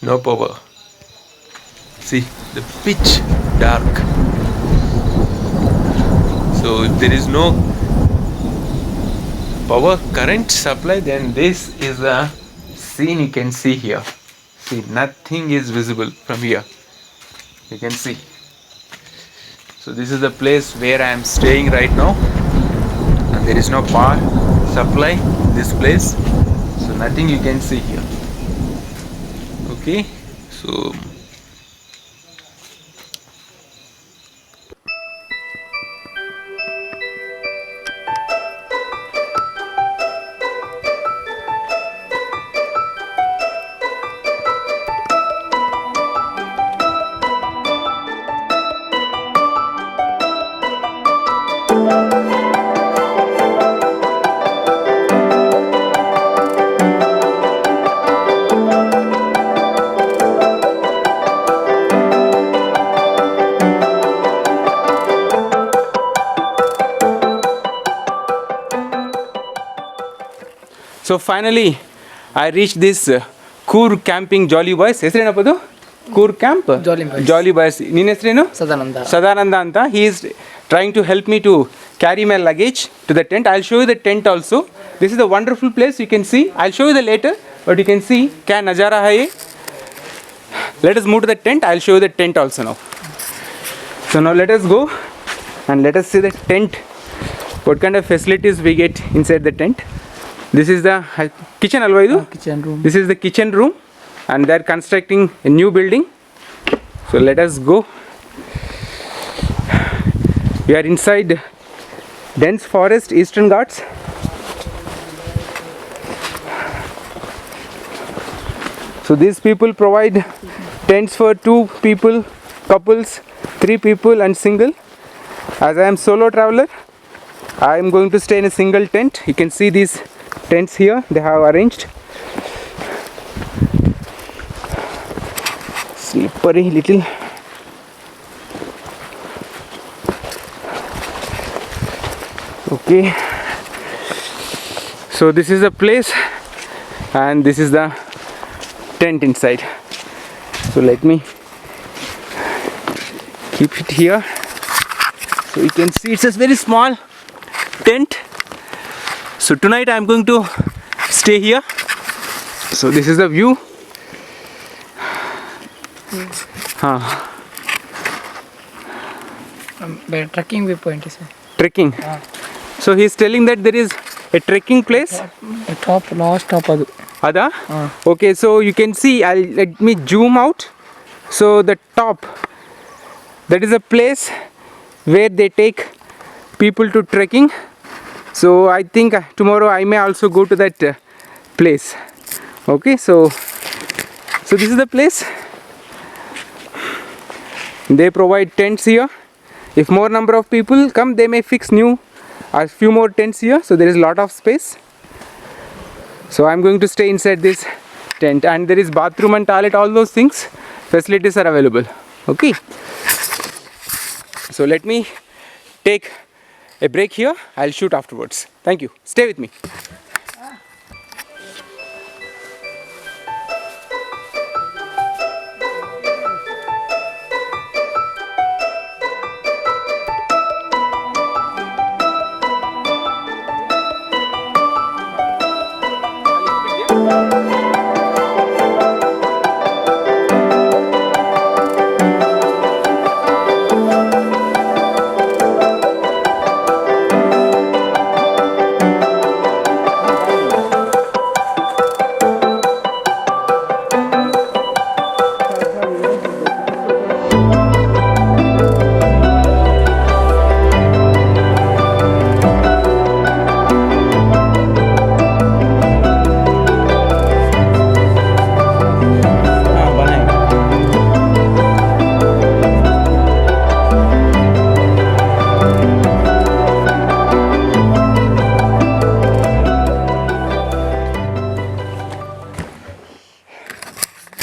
No power. See, the pitch dark. So if there is no power current supply, then this is the scene you can see here. See, nothing is visible from here. You can see. So this is the place where I am staying right now, and there is no power supply in this place. So nothing you can see here. Okay, so So finally, I reached this Coor camping Jolly Boys. ಹೆಸರೇನಪ್ಪದು Coor camp? Jolly Boys. ನಿನ್ನ ಹೆಸರೇನು? Sadananda anta. He is trying to help me to carry my luggage to the tent. I'll show you the tent also. This is a wonderful place you can see. I'll show you the later, but you can see क्या नज़ारा है ये. Let us move to the tent. I'll show you the tent also now. So now let us go and let us see the tent. What kind of facilities we get inside the tent. This is the kitchen alva idu? Kitchen room. This is the kitchen room, and they are constructing a new building. So let us go. We are inside dense forest, Eastern Ghats. So these people provide tents for 2 people, couples, 3 people and single. As I am solo traveler, I am going to stay in a single tent. You can see these tents here, they have arranged. Slippery little. Okay, so this is the place and this is the tent inside. So let me keep it here. So you can see it's a very small tent. So tonight I am going to stay here. So this is the view. Trekking viewpoint is Trekking. So he is telling that there is a trekking place. top, last top adu. Ada? Okay, so you can see, let me zoom out. So the top, that is a place where they take people to trekking. So I think tomorrow I may also go to that place. Okay, so this is the place. They provide tents here. If more number of people come, they may fix new or few more tents here. So there is a lot of space. So I'm going to stay inside this tent, and there is bathroom and toilet, all those things, facilities are available. Okay, so let me take a break here. I'll shoot afterwards. Thank you. Stay with me.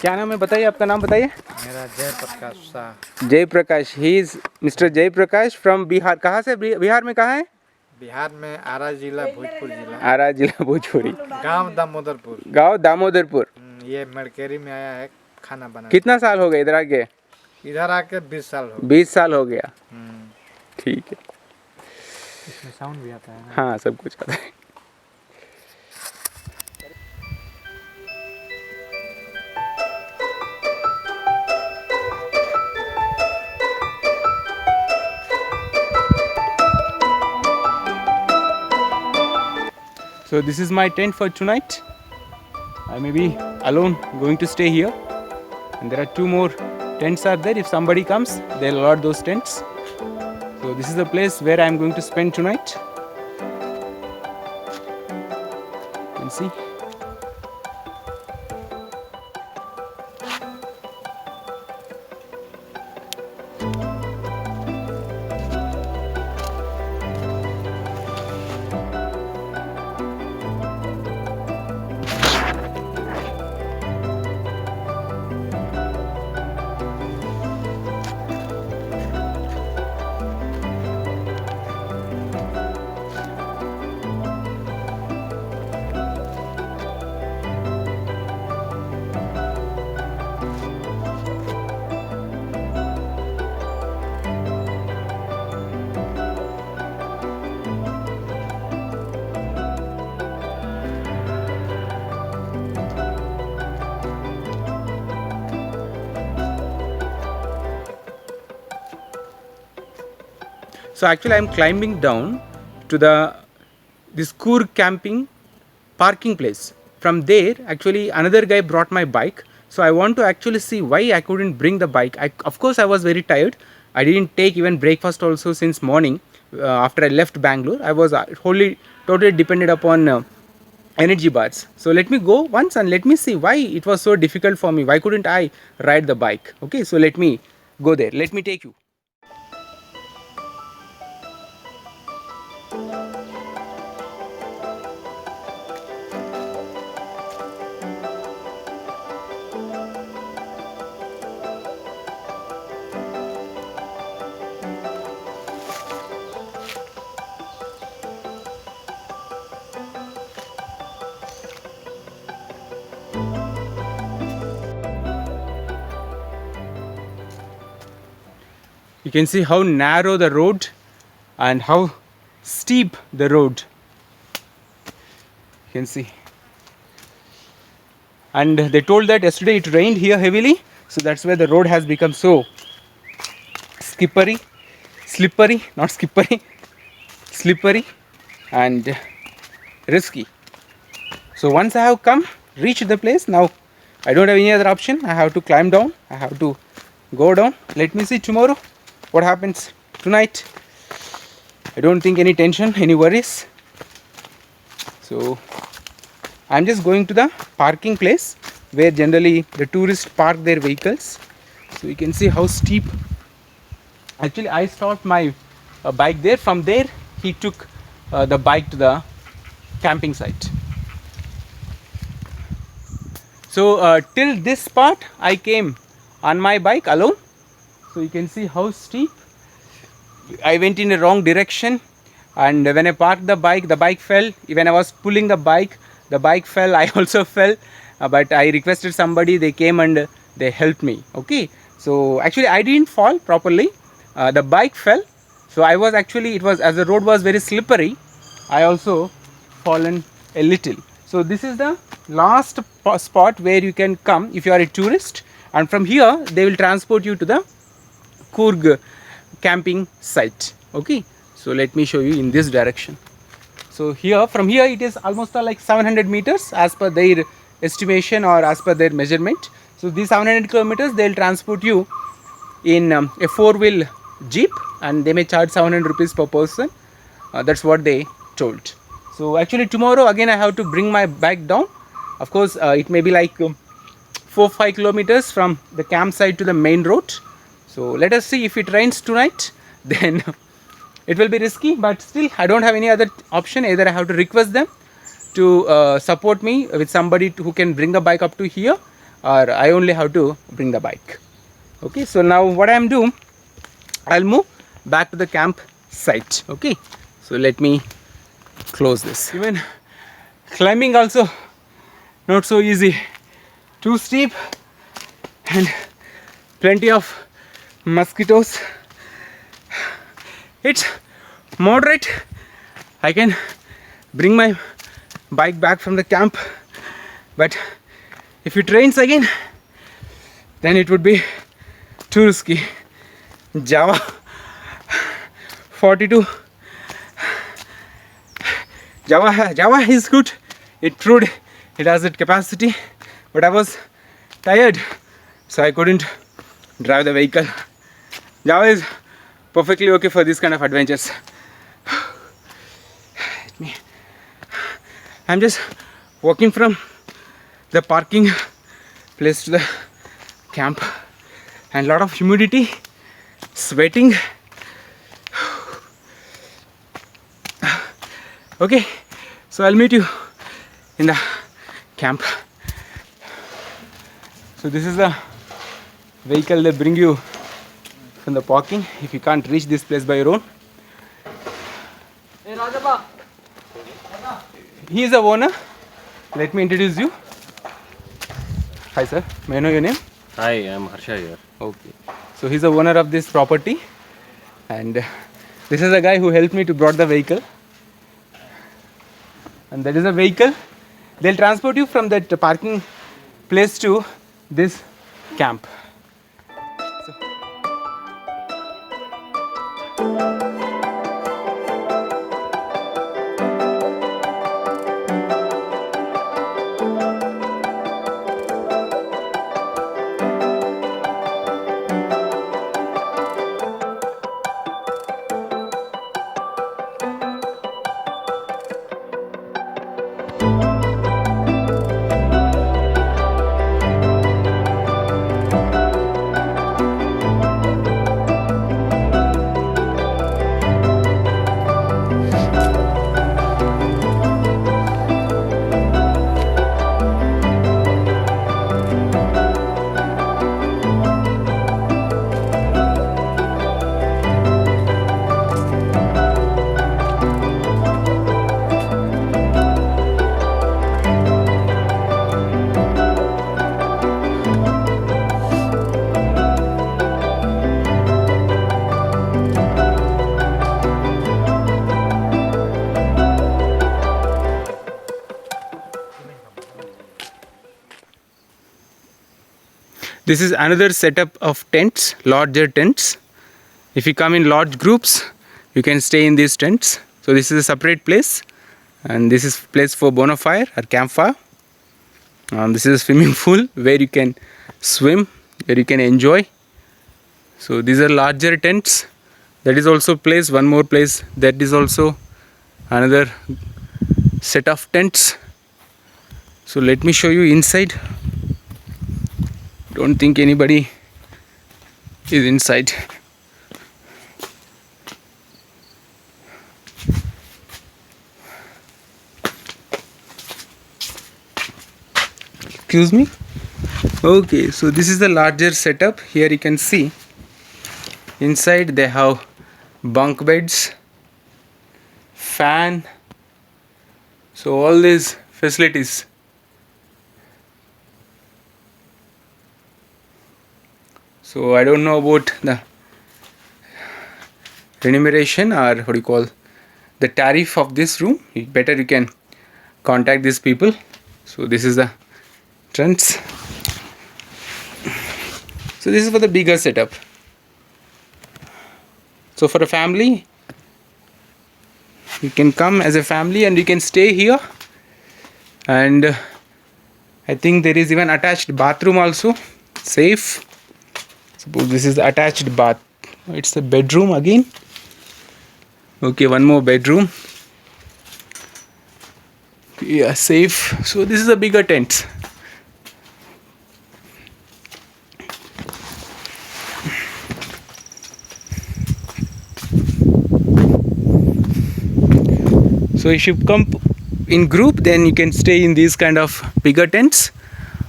क्या नाम है बताइए, आपका नाम बताइए। मेरा Jayprakash Shah. Jayprakash, he is mister Jayprakash from Bihar. कहाँ से? बिहार में कहाँ है? बिहार में आरा जिला, भोजपुर जिला। आरा जिला, भोजपुरी। गांव दामोदरपुर। गांव दामोदरपुर। ये मड़केरी में आया है खाना बनाना। कितना साल हो गया इधर आके? इधर आके 20 साल हो 20 साल हो गया। गए। ठीक है। इसमें साउंड भी आता है ना? हाँ, सब कुछ आता है। So this is my tent for tonight. I may be alone going to stay here, and there are 2 more tents are there. If somebody comes, they'll allot those tents. So this is the place where I am going to spend tonight. You can see. So actually, I am climbing down to this Coor camping parking place. From there, actually, another guy brought my bike. So I want to actually see why I couldn't bring the bike. Of course, I was very tired. I didn't take even breakfast also since morning. After I left Bangalore, I was totally dependent upon energy bars. So let me go once and let me see why it was so difficult for me. Why couldn't I ride the bike? Okay, so let me go there. Let me take you. You can see how narrow the road and how steep the road. You can see. And they told that yesterday it rained here heavily, so that's why the road has become so slippery, and risky. So once I have reached the place, now I don't have any other option. I have to climb down. I have to go down. Let me see tomorrow what happens. Tonight, I don't think any tension, any worries. So I'm just going to the parking place where generally the tourists park their vehicles. So you can see how steep. Actually, I stopped my bike there. From there, he took the bike to the camping site. So till this part, I came on my bike alone. So you can see how steep. I went in the wrong direction, and when I parked the bike fell. When I was pulling the bike fell. I also fell, but I requested somebody. They came and they helped me. Okay, so actually I didn't fall properly. The bike fell. So I was actually, it was, as the road was very slippery, I also fallen a little. So this is the last spot where you can come if you are a tourist, and from here they will transport you to the Coorg camping site. Okay, so let me show you in this direction. So here, from here it is almost like 700 meters as per their estimation or as per their measurement. So these 700 kilometers they will transport you in a 4-wheel jeep, and they may charge 700 rupees per person. That's what they told. So actually tomorrow again I have to bring my bike down. Of course it may be like 4-5 kilometers from the campsite to the main road. So let us see. If it rains tonight, then it will be risky, but still I don't have any other option. Either I have to request them to support me with somebody who can bring the bike up to here, or I only have to bring the bike. Okay, so now what I am doing, I'll move back to the camp site. Okay, so let me close this. Even climbing also not so easy, too steep, and plenty of mosquitoes. It's moderate. I can bring my bike back from the camp, but if it rains again, then it would be too risky. Java 42. Java is good. It proved it has that capacity, but I was tired, so I couldn't drive the vehicle. Java is perfectly okay for this kind of adventures. I'm just walking from the parking place to the camp, and lot of humidity, sweating. Okay, so I'll meet you in the camp. So this is the vehicle that bring you from the parking if you can't reach this place by your own. He is the owner. Let me introduce you. Hi sir, may I know your name? Hi, I'm Harsha here. Okay. So he's the owner of this property, and this is the guy who helped me to brought the vehicle. And that is a vehicle. They'll transport you from that parking place to this camp. This is another setup of tents, larger tents. If you come in large groups, you can stay in these tents. So this is a separate place, and this is place for bonfire or campfire. This is a swimming pool where you can swim, where you can enjoy. So these are larger tents. That is also place, one more place, that is also another set of tents. So let me show you inside. Don't think anybody is inside. Excuse me. Okay, so this is the larger setup. Here you can see inside they have bunk beds, fan, so all these facilities. So I don't know about the remuneration, or what do you call the tariff of this room. Better you can contact these people. So this is the entrance. So this is for the bigger setup. So for a family, you can come as a family and you can stay here. And I think there is even attached bathroom also. Safe. Suppose this is the attached bath. It's a bedroom again. Okay, one more bedroom. Yeah, safe. So this is a bigger tent. So if you come in group, then you can stay in these kind of bigger tents.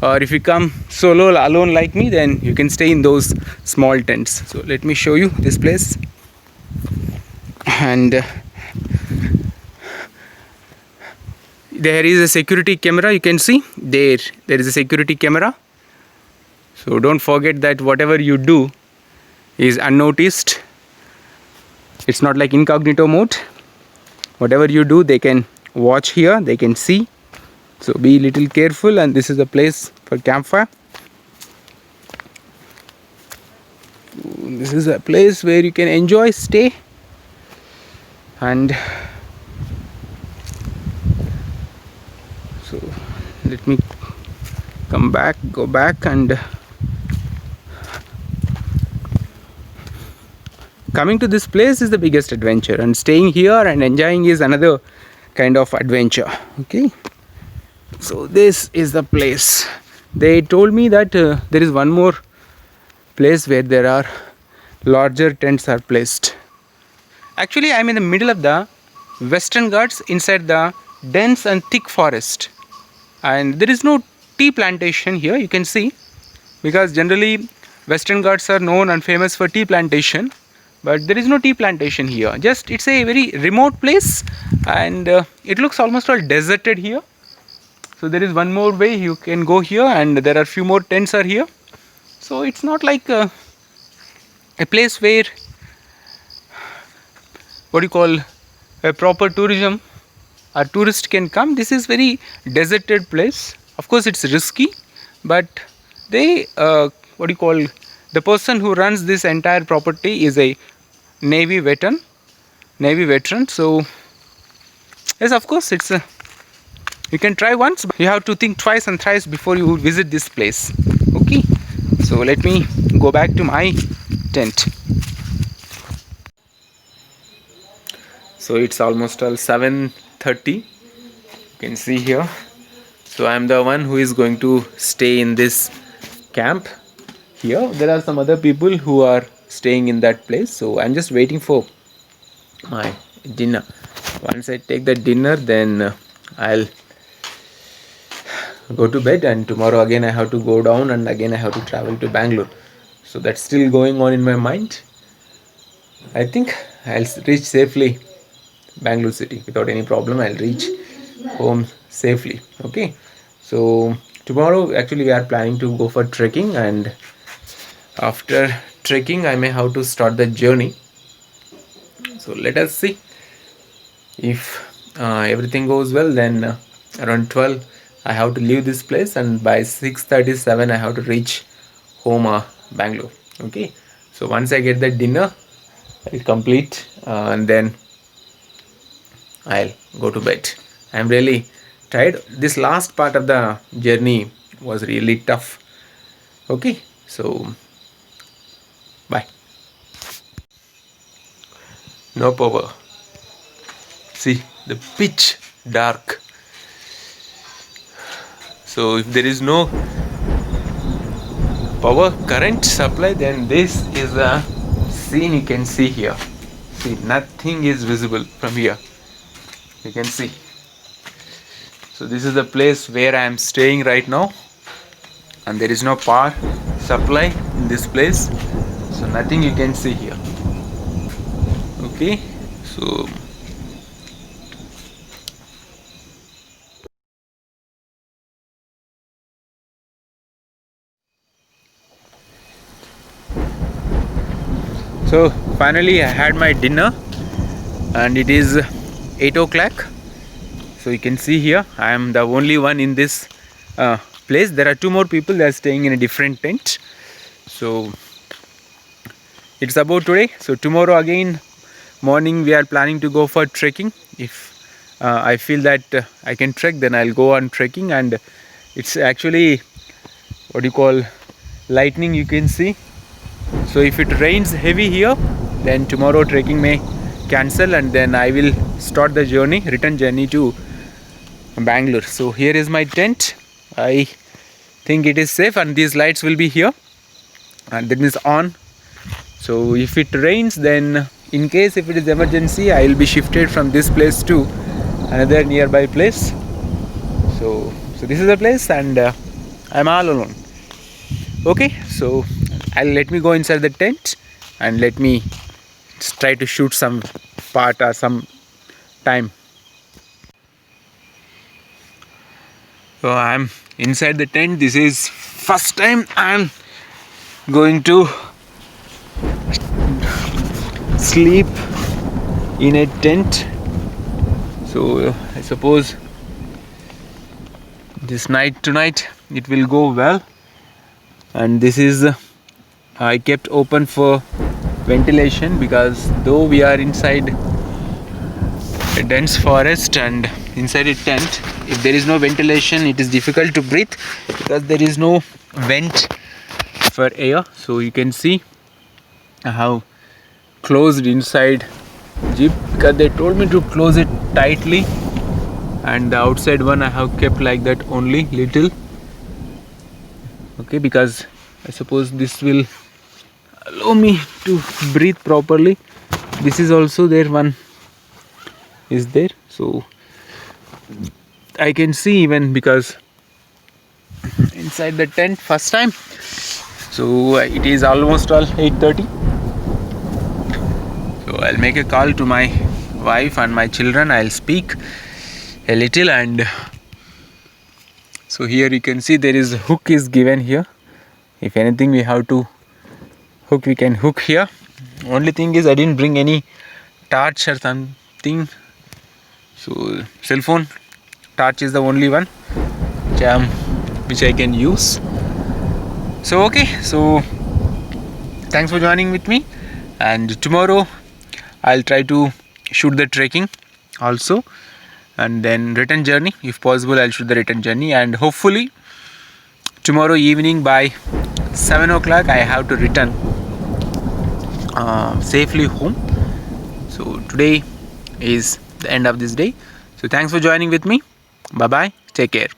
Or if you come solo, alone like me, then you can stay in those small tents. So let me show you this place. And there is a security camera. You can see there is a security camera. So So don't forget that whatever you do is unnoticed. It's not like incognito mode. Whatever you do, they can watch here, they can see. So be little careful, and this is the place for campfire. This is a place where you can enjoy, stay, and so let me go back, and coming to this place is the biggest adventure, and staying here and enjoying is another kind of adventure. Okay, so this is the place. They told me that there is one more place where there are larger tents are placed. Actually, I am in the middle of the Western Ghats, inside the dense and thick forest, and there is no tea plantation here, you can see, because generally Western Ghats are known and famous for tea plantation, but there is no tea plantation here. Just it's a very remote place, and it looks almost all deserted here. So there is one more way you can go here, and there are few more tents are here. So it's not like a place where what you call a proper tourism or tourist can come. This is very deserted place. Of course it's risky, but they what you call, the person who runs this entire property is a Navy veteran. So yes, of course it's a, you can try once, but you have to think twice and thrice before you visit this place. Okay, so let me go back to my tent. So it's almost all 7:30, you can see here. So I am the one who is going to stay in this camp here. There are some other people who are staying in that place, so I'm just waiting for my dinner. Once I take the dinner, then I'll go to bed, and tomorrow again I have to go down, and again I have to travel to Bangalore. So that's still going on in my mind. I think I'll reach safely Bangalore city without any problem. I'll reach home safely. Okay, so tomorrow actually we are planning to go for trekking, and after trekking I may have to start the journey. So let us see. If everything goes well, then around 12 I have to leave this place, and by 6:37 I have to reach home, Bangalore. Okay, so once I get the dinner, I'll complete, and then I'll go to bed. I'm really tired. This last part of the journey was really tough. Okay, so bye. No power. See the pitch dark. So if there is no power current supply, then this is a scene you can see here. See, nothing is visible from here. You can see. So this is the place where I am staying right now, and there is no power supply in this place, so nothing you can see here. Okay, so finally I had my dinner, and it is 8 o'clock. So you can see here I am the only one in this place. There are two more people, they are staying in a different tent. So it's about today. So tomorrow again morning we are planning to go for trekking. If I feel that I can trek, then I'll go on trekking. And it's actually what you call lightning, you can see. So if it rains heavy here, then tomorrow trekking may cancel, and then I will start the journey, return journey to Bangalore. So here is my tent. I think it is safe, and these lights will be here, and that is on. So if it rains, then in case if it is emergency, I will be shifted from this place to another nearby place. So this is the place, and I'm all alone. Okay, so let me go inside the tent, and let me try to shoot some part or some time. So I'm inside the tent. This is first time I'm going to sleep in a tent. So I suppose this night tonight it will go well. And this is I kept open for ventilation, because though we are inside a dense forest and inside a tent, if there is no ventilation it is difficult to breathe, because there is no vent for air. So you can see how closed inside jeep, because they told me to close it tightly, and the outside one I have kept like that only little. Okay, because I suppose this will allow me to breathe properly. This is also there, one is there, so I can see even, because inside the tent first time. So it is almost all 8:30. So I'll make a call to my wife and my children. I'll speak a little. And so here you can see there is a hook is given here. If anything we have to hook, we can hook here. Only thing is I didn't bring any torch or something. So cell phone torch is the only one which I can use. So okay, so thanks for joining with me, and tomorrow I'll try to shoot the trekking also, and then return journey. If possible I'll shoot the return journey, and hopefully tomorrow evening by 7 o'clock I have to return safely home. So today is the end of this day. So thanks for joining with me. Bye bye, take care.